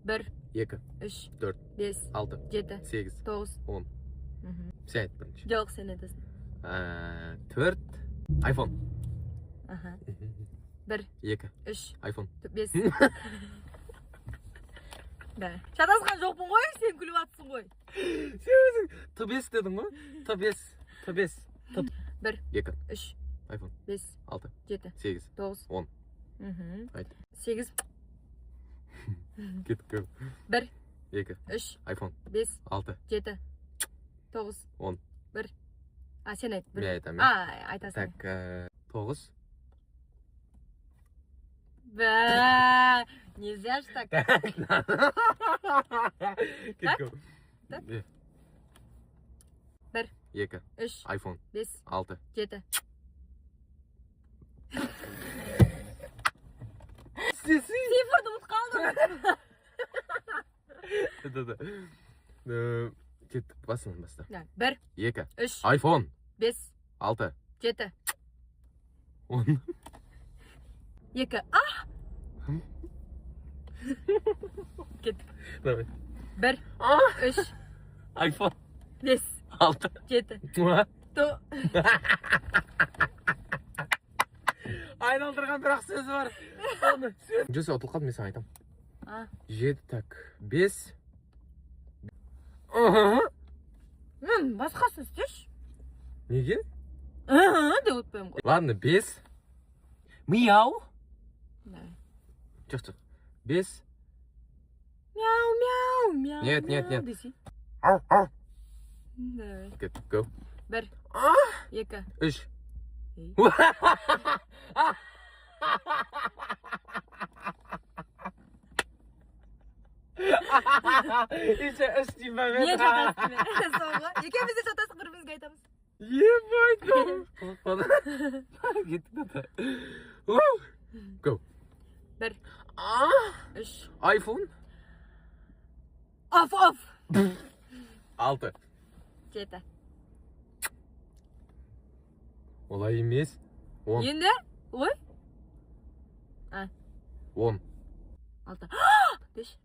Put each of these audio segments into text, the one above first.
1, 2, 3, 4, 5, 6, 7, 8, 9. 10. Sen ayt birinchi. Yo'q, sen aytasan. 4 iPhone. Aha. 1, 2 3, iPhone. 5. Da. Şatasqan жоқпын ғой, sen күліп атсың ғой. Sen o'zing T5 dedin mi? T5. 1, 2 3, iPhone. 5, 6, 7, 8, 9. 10. Ayt. 8, Ketdik. 1, 2 3, iPhone. 5, 6, 7, 9. 10. 1. Sen ayt. Men aytaman. Aytasan. Tak, 9. Ba, nельзя ж так. Ketdik. Tak. 1, 2 3, iPhone. 5, 6. 7. Сифрді ұмытып қалдым. Ketdik. Basın basta. 1, 2 3, iPhone. 5, 6, 7, 10. 2. Ketdik. Давай. 1, 3, iPhone. 5, 6. 7. Айналдырған бірақ сөзі бар. Жүз отыл қалды, мен саған айтам. 7, так, 5. Басқа сөз істеші. Неге? Деп өтпеймін ғой. Ладно, 5. Мяу. Жоқ. 5. Мяу, мяу, мяу. Нет. Десей. Кеттік, go. 1, 2, 3. Еще ішті ба мен. Не шатасың мен. Соңғы. Екеуміз де шатасық, бірімізге айтамыз. Ебать. Кеттік да. Go. 1, 3. iPhone. Оф. 6. 7. Олай емес. 10. Енді? Ой. 10. 6. Деш.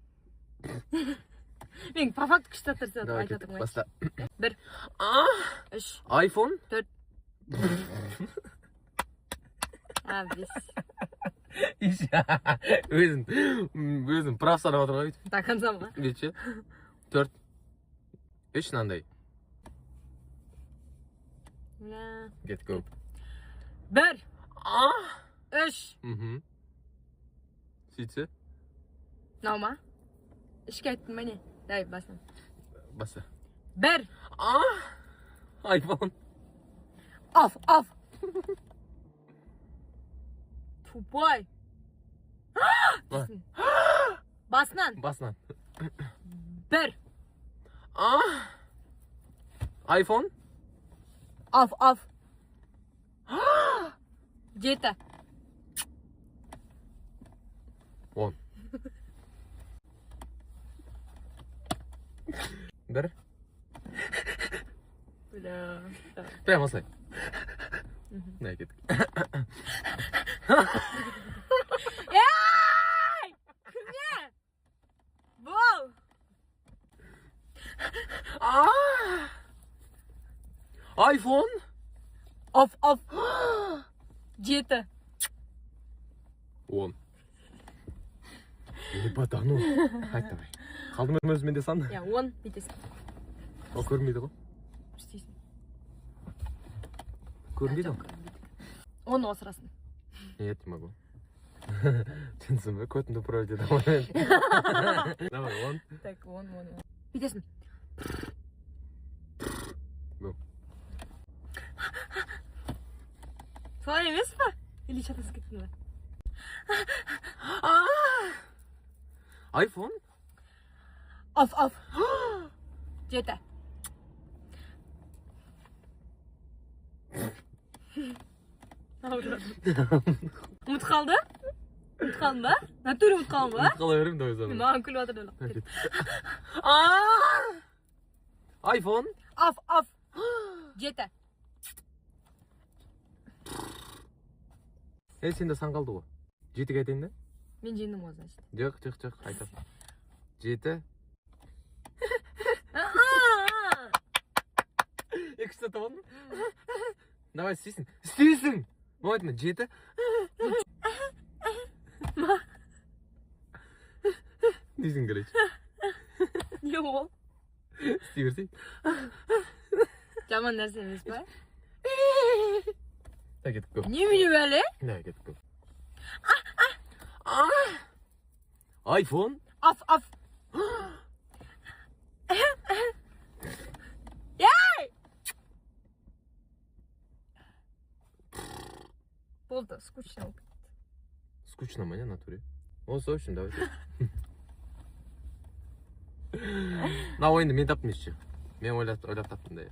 Мен по факту күшті атырсың. Давай, кеттік, баста. 1, 3, iPhone. 4. 5. Өзін прав санап отыр ғой. До конца ма? Неше? 4. 3 мынандай. Кеттік, go. 1, 3. Сөйтсе? Мынау ма? Ішке айттым міне. Давай, басын. Баса. 1. iPhone. Оф. Тупой. Басынан. 1. iPhone. Оф. 7. 10. 1. Бля. Прямо осылай. Мына кеттік. Ей! Кімне? Бол! iPhone. Оф. 7. 10. Ебать, ну. Айт давай. Қалдым өзімен де сан. 10 бүйтесің. О, көрінбейді ғой. Істейсің. Көрінбейді ғой. 10 осырасын. Нет, не могу. Тенсің бе? Көтінді пройды. Давай, 10. Так, 10. Бүйтесің. Солай емес па? Или шатасып кеттің ба? iPhone. Оф. 7. Ұмыт қалды? Ұмыт қалдың ба? Натуре ұмыт қалдың ба? Қала берем, давай заново. Маған күліп жатыр да. iPhone. Оф. 7. Сенде сан қалды ғой. 7-ге айтайын да? Мен жеңдім ғой, значит. Жоқ, айтам. 7. Екінші табылды ма? Давай істейсің. Істейсің! Ма айтма, 7. Дейсің, короче. Не ол? істей берсей. Жаман нәрсе емес па? Да, кетіп көп. Немене бәле? Да, кетіп көп. Айфон? Af. Ей! Болды, скучно. Скучно ма, не, натуре? Осы, в общем, давай. На ойынды мен таптым ешше. Мен ойлап таптым да.